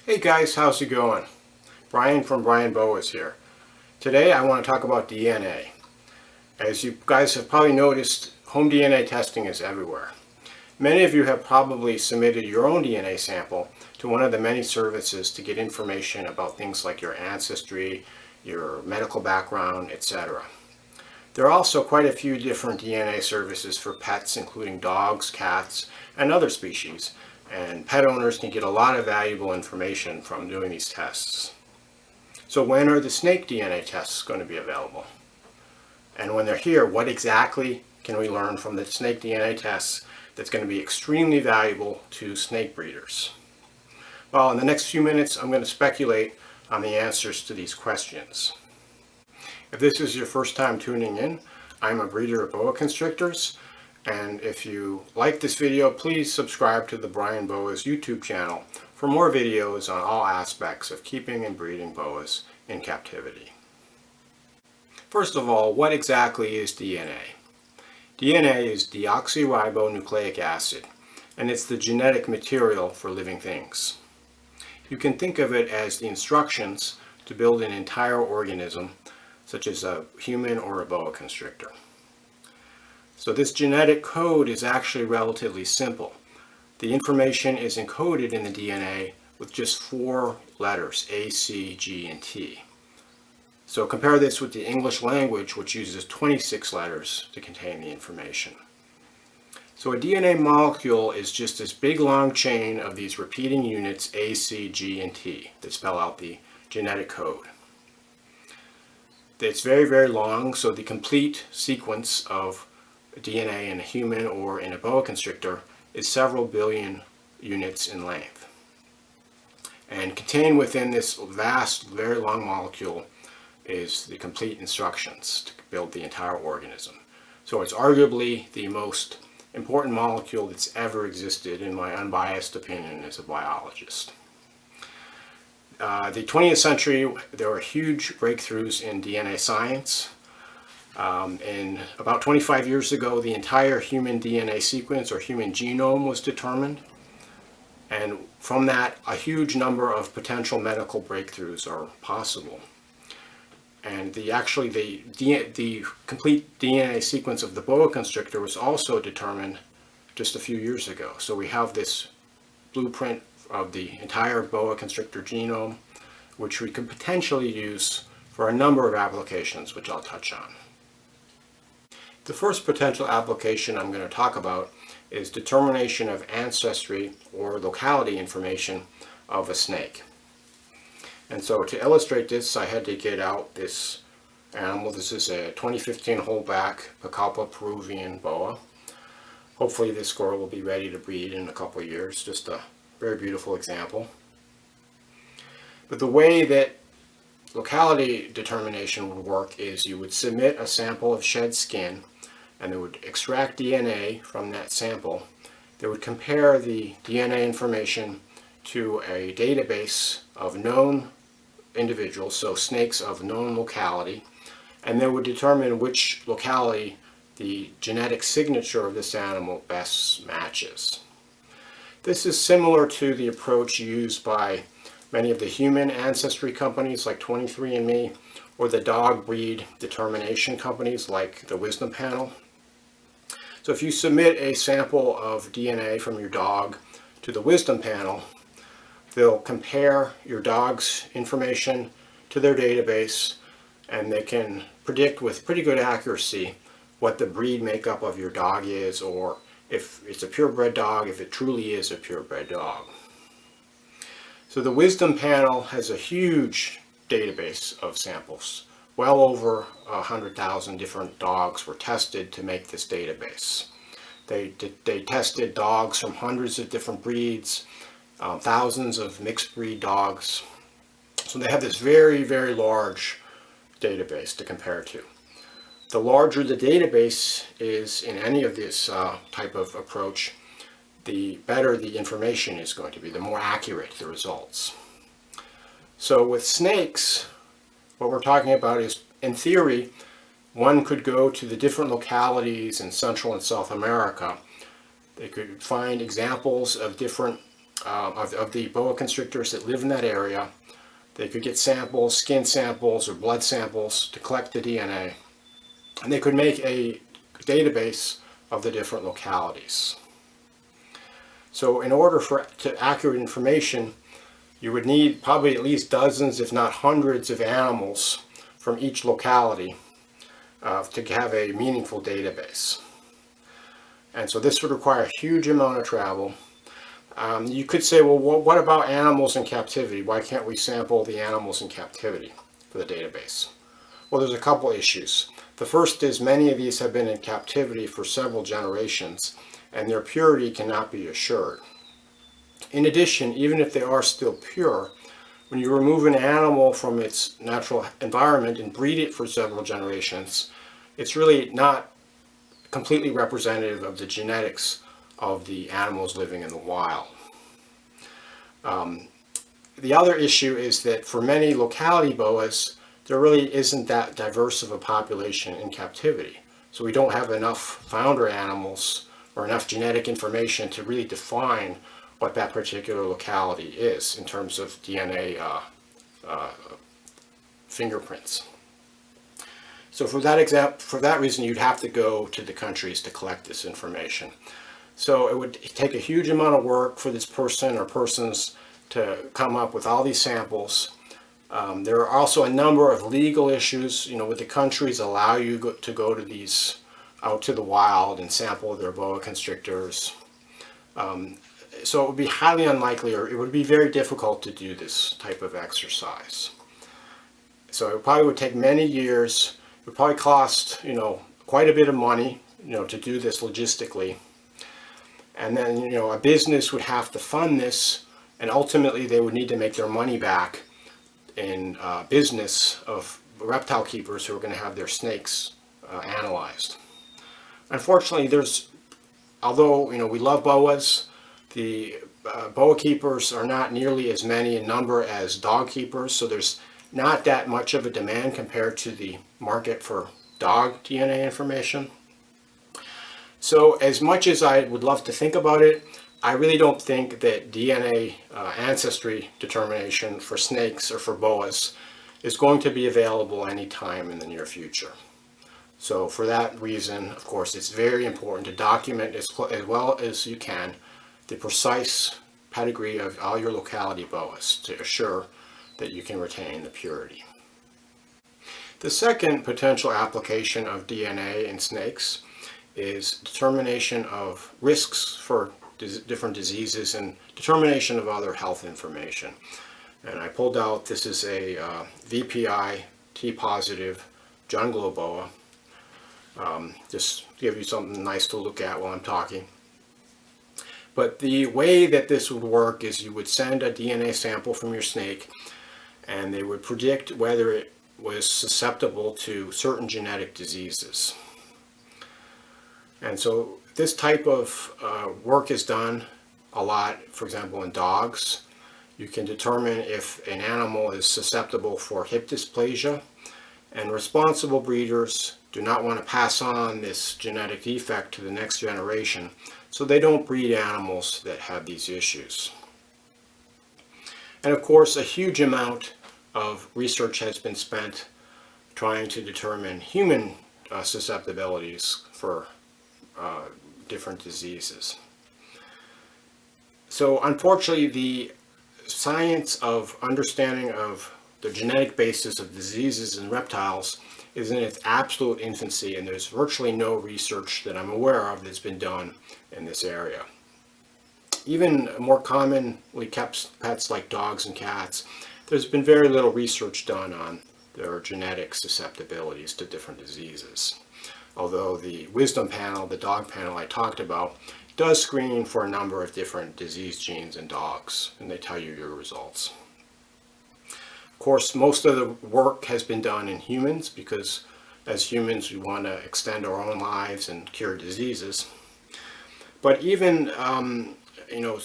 Hey guys, how's it going? Brian from Brian Boas here. Today I want to talk about DNA. As you guys have probably noticed, home DNA testing is everywhere. Many of you have probably submitted your own DNA sample to one of the many services to get information about things like your ancestry, your medical background, etc. There are also quite a few different DNA services for pets, including dogs, cats, and other species. And pet owners can get a lot of valuable information from doing these tests. So when are the snake DNA tests going to be available? And when they're here, what exactly can we learn from the snake DNA tests that's going to be extremely valuable to snake breeders? Well, in the next few minutes, I'm going to speculate on the answers to these questions. If this is your first time tuning in, I'm a breeder of boa constrictors. And if you like this video, please subscribe to the Brian Boas YouTube channel for more videos on all aspects of keeping and breeding boas in captivity. First of all, what exactly is DNA? DNA is deoxyribonucleic acid, and it's the genetic material for living things. You can think of it as the instructions to build an entire organism, such as a human or a boa constrictor. So this genetic code is actually relatively simple. The information is encoded in the DNA with just 4 letters, A, C, G, and T. So compare this with the English language, which uses 26 letters to contain the information. So a DNA molecule is just this big long chain of these repeating units A, C, G, and T that spell out the genetic code. It's very, very long, so the complete sequence of DNA in a human or in a boa constrictor is several billion units in length. And contained within this vast, very long molecule is the complete instructions to build the entire organism. So it's arguably the most important molecule that's ever existed, in my unbiased opinion as a biologist. The 20th century, there were huge breakthroughs in DNA science. And about 25 years ago, the entire human DNA sequence or human genome was determined. And from that, a huge number of potential medical breakthroughs are possible. And the complete DNA sequence of the boa constrictor was also determined just a few years ago. So we have this blueprint of the entire boa constrictor genome, which we could potentially use for a number of applications, which I'll touch on. The first potential application I'm going to talk about is determination of ancestry or locality information of a snake. And so to illustrate this, I had to get out this animal. This is a 2015 holdback Pacalpa Peruvian boa. Hopefully this squirrel will be ready to breed in a couple of years. Just a very beautiful example. But the way that locality determination would work is you would submit a sample of shed skin, and they would extract DNA from that sample. They would compare the DNA information to a database of known individuals, so snakes of known locality, and they would determine which locality the genetic signature of this animal best matches. This is similar to the approach used by many of the human ancestry companies like 23andMe, or the dog breed determination companies like the Wisdom Panel. So if you submit a sample of DNA from your dog to the Wisdom Panel, they'll compare your dog's information to their database, and they can predict with pretty good accuracy what the breed makeup of your dog is, or if it's a purebred dog, if it truly is a purebred dog. So the Wisdom Panel has a huge database of samples. Well over 100,000 different dogs were tested to make this database. They tested dogs from hundreds of different breeds, thousands of mixed breed dogs. So they have this very, very large database to compare to. The larger the database is in any of this type of approach, the better the information is going to be, the more accurate the results. So with snakes, what we're talking about is, in theory, one could go to the different localities in Central and South America. They could find examples of different of the boa constrictors that live in that area. They could get samples, skin samples or blood samples to collect the DNA, and they could make a database of the different localities. So in order to accurate information, you would need probably at least dozens, if not hundreds, of animals from each locality to have a meaningful database. And so this would require a huge amount of travel. You could say, well, what about animals in captivity? Why can't we sample the animals in captivity for the database? Well, there's a couple issues. The first is many of these have been in captivity for several generations, and their purity cannot be assured. In addition, even if they are still pure, when you remove an animal from its natural environment and breed it for several generations, it's really not completely representative of the genetics of the animals living in the wild. The other issue is that for many locality boas, there really isn't that diverse of a population in captivity. So we don't have enough founder animals or enough genetic information to really define what that particular locality is in terms of DNA fingerprints. So for that reason, you'd have to go to the countries to collect this information. So it would take a huge amount of work for this person or persons to come up with all these samples. There are also a number of legal issues. Would the countries allow you to go to these out to the wild and sample their boa constrictors? So it would be highly unlikely, or it would be very difficult to do this type of exercise. So it probably would take many years. It would probably cost, quite a bit of money, to do this logistically. And then, a business would have to fund this, and ultimately they would need to make their money back in business of reptile keepers who are going to have their snakes analyzed. Unfortunately, although we love boas, the boa keepers are not nearly as many in number as dog keepers, so there's not that much of a demand compared to the market for dog DNA information. So as much as I would love to think about it, I really don't think that DNA ancestry determination for snakes or for boas is going to be available anytime in the near future. So for that reason, of course, it's very important to document as well as you can the precise pedigree of all your locality boas to assure that you can retain the purity. The second potential application of DNA in snakes is determination of risks for different diseases and determination of other health information. And I pulled out, this is a VPI T-positive jungle boa. Just to give you something nice to look at while I'm talking. But the way that this would work is you would send a DNA sample from your snake, and they would predict whether it was susceptible to certain genetic diseases. And so this type of work is done a lot, for example, in dogs. You can determine if an animal is susceptible for hip dysplasia, and responsible breeders do not want to pass on this genetic defect to the next generation, so they don't breed animals that have these issues. And of course, a huge amount of research has been spent trying to determine human susceptibilities for different diseases. So unfortunately, the science of understanding of the genetic basis of diseases in reptiles is in its absolute infancy, and there's virtually no research that I'm aware of that's been done in this area. Even more commonly kept pets like dogs and cats, there's been very little research done on their genetic susceptibilities to different diseases. Although the wisdom panel, the dog panel I talked about, does screen for a number of different disease genes in dogs, and they tell you your results. Of course, most of the work has been done in humans because as humans we want to extend our own lives and cure diseases. But even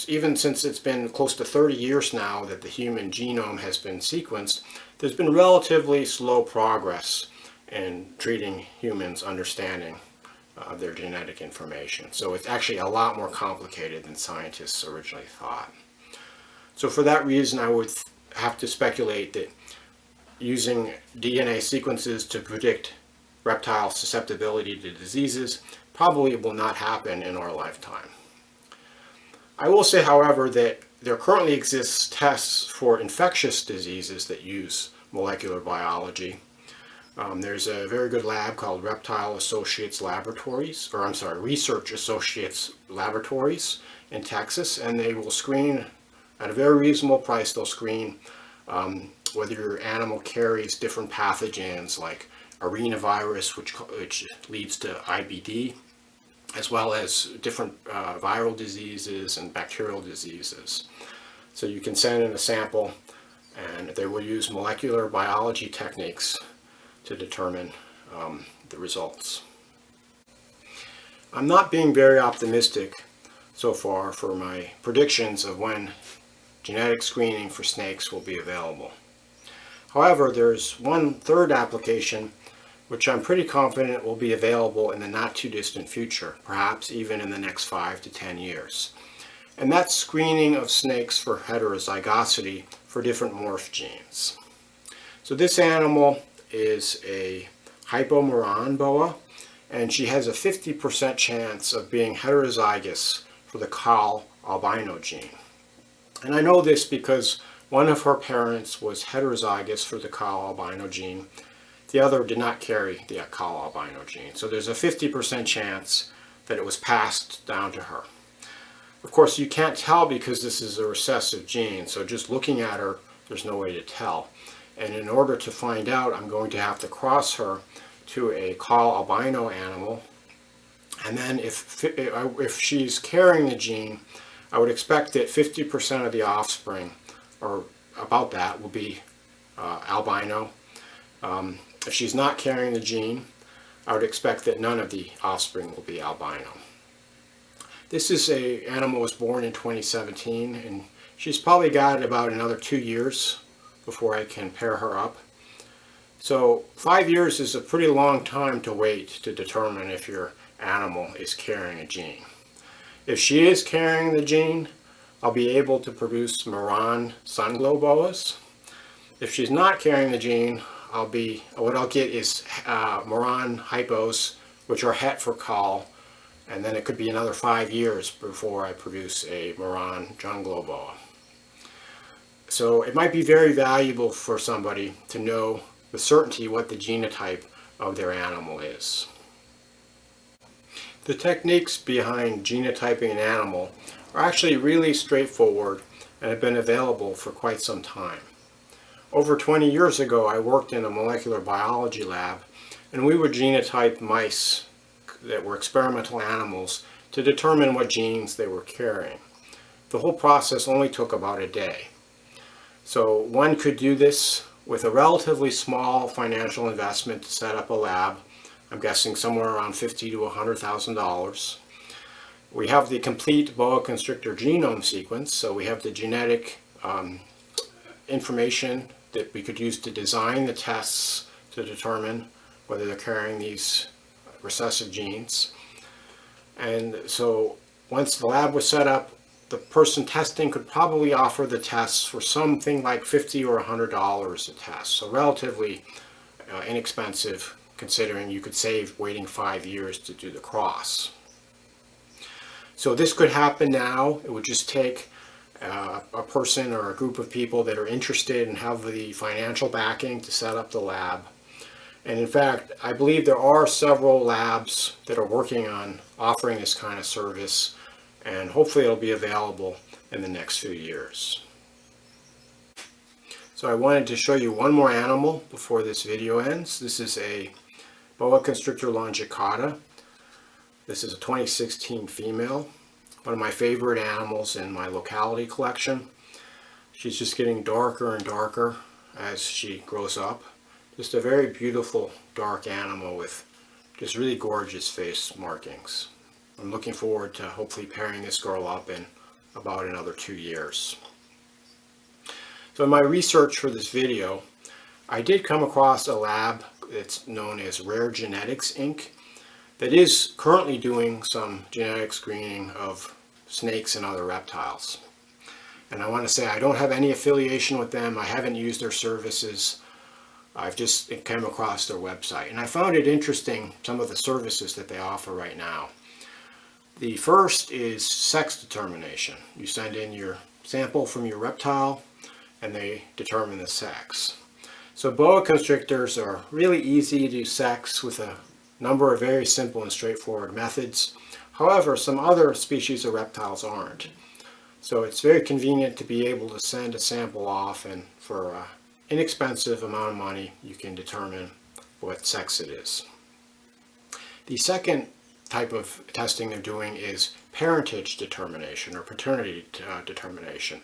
even since it's been close to 30 years now that the human genome has been sequenced, there's been relatively slow progress in treating humans' understanding of their genetic information. So it's actually a lot more complicated than scientists originally thought. So for that reason, I would have to speculate that using DNA sequences to predict reptile susceptibility to diseases probably will not happen in our lifetime. I will say, however, that there currently exists tests for infectious diseases that use molecular biology. There's a very good lab called Research Associates Laboratories in Texas, and they will screen at a very reasonable price. They'll screen whether your animal carries different pathogens like arenavirus, which leads to IBD, as well as different viral diseases and bacterial diseases. So you can send in a sample, and they will use molecular biology techniques to determine the results. I'm not being very optimistic so far for my predictions of when genetic screening for snakes will be available. However, there's one third application which I'm pretty confident will be available in the not too distant future, perhaps even in the next 5 to 10 years. And that's screening of snakes for heterozygosity for different morph genes. So this animal is a hypomoran boa, and she has a 50% chance of being heterozygous for the Cal albino gene. And I know this because one of her parents was heterozygous for the Cal albino gene. The other did not carry the Cal albino gene. So there's a 50% chance that it was passed down to her. Of course, you can't tell because this is a recessive gene, so just looking at her, there's no way to tell. And in order to find out, I'm going to have to cross her to a Cal albino animal. And then if she's carrying the gene, I would expect that 50% of the offspring, or about that, will be albino. If she's not carrying the gene, I would expect that none of the offspring will be albino. This is an animal was born in 2017, and she's probably got about another 2 years before I can pair her up. So 5 years is a pretty long time to wait to determine if your animal is carrying a gene. If she is carrying the gene, I'll be able to produce Moran sunglow boas. If she's not carrying the gene, what I'll get is Moran hypos, which are het for Cal, and then it could be another 5 years before I produce a Moran junglow boa. So it might be very valuable for somebody to know with certainty what the genotype of their animal is. The techniques behind genotyping an animal are actually really straightforward and have been available for quite some time. Over 20 years ago, I worked in a molecular biology lab, and we would genotype mice that were experimental animals to determine what genes they were carrying. The whole process only took about a day. So one could do this with a relatively small financial investment to set up a lab. I'm guessing somewhere around $50,000 to $100,000. We have the complete boa constrictor genome sequence, so we have the genetic information that we could use to design the tests to determine whether they're carrying these recessive genes. And so once the lab was set up, the person testing could probably offer the tests for something like $50 or $100 a test. So relatively inexpensive, considering you could save waiting 5 years to do the cross. So this could happen now. It would just take a person or a group of people that are interested and have the financial backing to set up the lab. And in fact, I believe there are several labs that are working on offering this kind of service, and hopefully it'll be available in the next few years. So I wanted to show you one more animal before this video ends. This is a boa constrictor longicauda. This is a 2016 female, one of my favorite animals in my locality collection. She's just getting darker and darker as she grows up. Just a very beautiful dark animal with just really gorgeous face markings. I'm looking forward to hopefully pairing this girl up in about another 2 years. So in my research for this video, I did come across a lab that's known as Rare Genetics Inc. that is currently doing some genetic screening of snakes and other reptiles. And I want to say I don't have any affiliation with them. I haven't used their services. I've just came across their website. And I found it interesting, some of the services that they offer right now. The first is sex determination. You send in your sample from your reptile and they determine the sex. So boa constrictors are really easy to sex with a number of very simple and straightforward methods. However, some other species of reptiles aren't. So it's very convenient to be able to send a sample off, and for an inexpensive amount of money you can determine what sex it is. The second type of testing they're doing is parentage determination or paternity determination.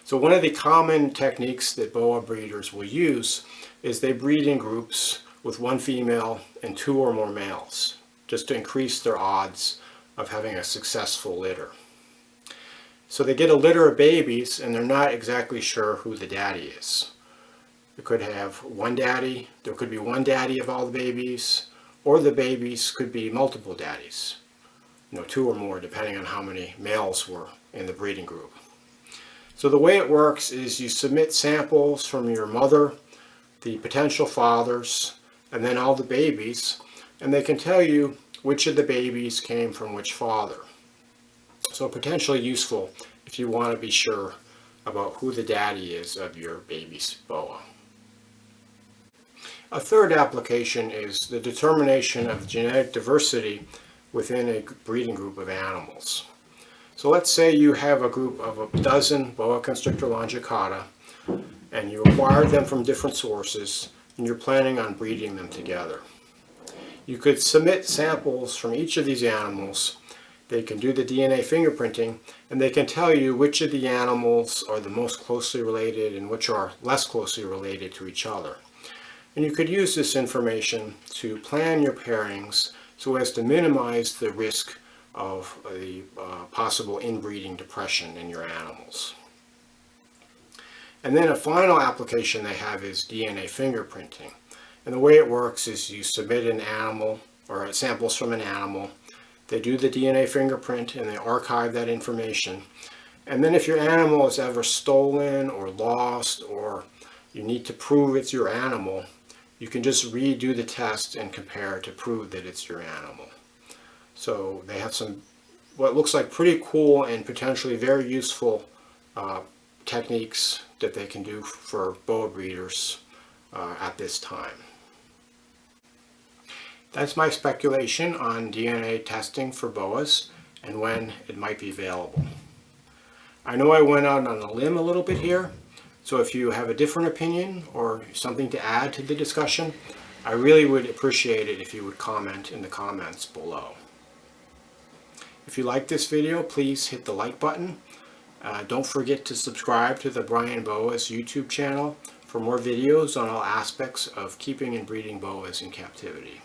So one of the common techniques that boa breeders will use is they breed in groups with one female and 2 or more males, just to increase their odds of having a successful litter. So they get a litter of babies and they're not exactly sure who the daddy is. They could have one daddy, there could be one daddy of all the babies, or the babies could be multiple daddies. 2 or more, depending on how many males were in the breeding group. So the way it works is you submit samples from your mother, the potential fathers, and then all the babies, and they can tell you which of the babies came from which father. So potentially useful if you want to be sure about who the daddy is of your baby's boa. A third application is the determination of genetic diversity within a breeding group of animals. So let's say you have a group of a dozen boa constrictor longicauda and you acquired them from different sources and you're planning on breeding them together. You could submit samples from each of these animals. They can do the DNA fingerprinting and they can tell you which of the animals are the most closely related and which are less closely related to each other. And you could use this information to plan your pairings so as to minimize the risk of the possible inbreeding depression in your animals. And then a final application they have is DNA fingerprinting. And the way it works is you submit an animal or samples from an animal. They do the DNA fingerprint and they archive that information. And then if your animal is ever stolen or lost or you need to prove it's your animal, you can just redo the test and compare to prove that it's your animal. So they have some what looks like pretty cool and potentially very useful techniques that they can do for boa breeders at this time. That's my speculation on DNA testing for boas and when it might be available. I know I went out on a limb a little bit here, so if you have a different opinion or something to add to the discussion, I really would appreciate it if you would comment in the comments below. If you like this video, please hit the like button. Don't forget to subscribe to the Brian Boas YouTube channel for more videos on all aspects of keeping and breeding boas in captivity.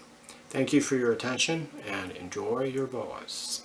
Thank you for your attention and enjoy your boas.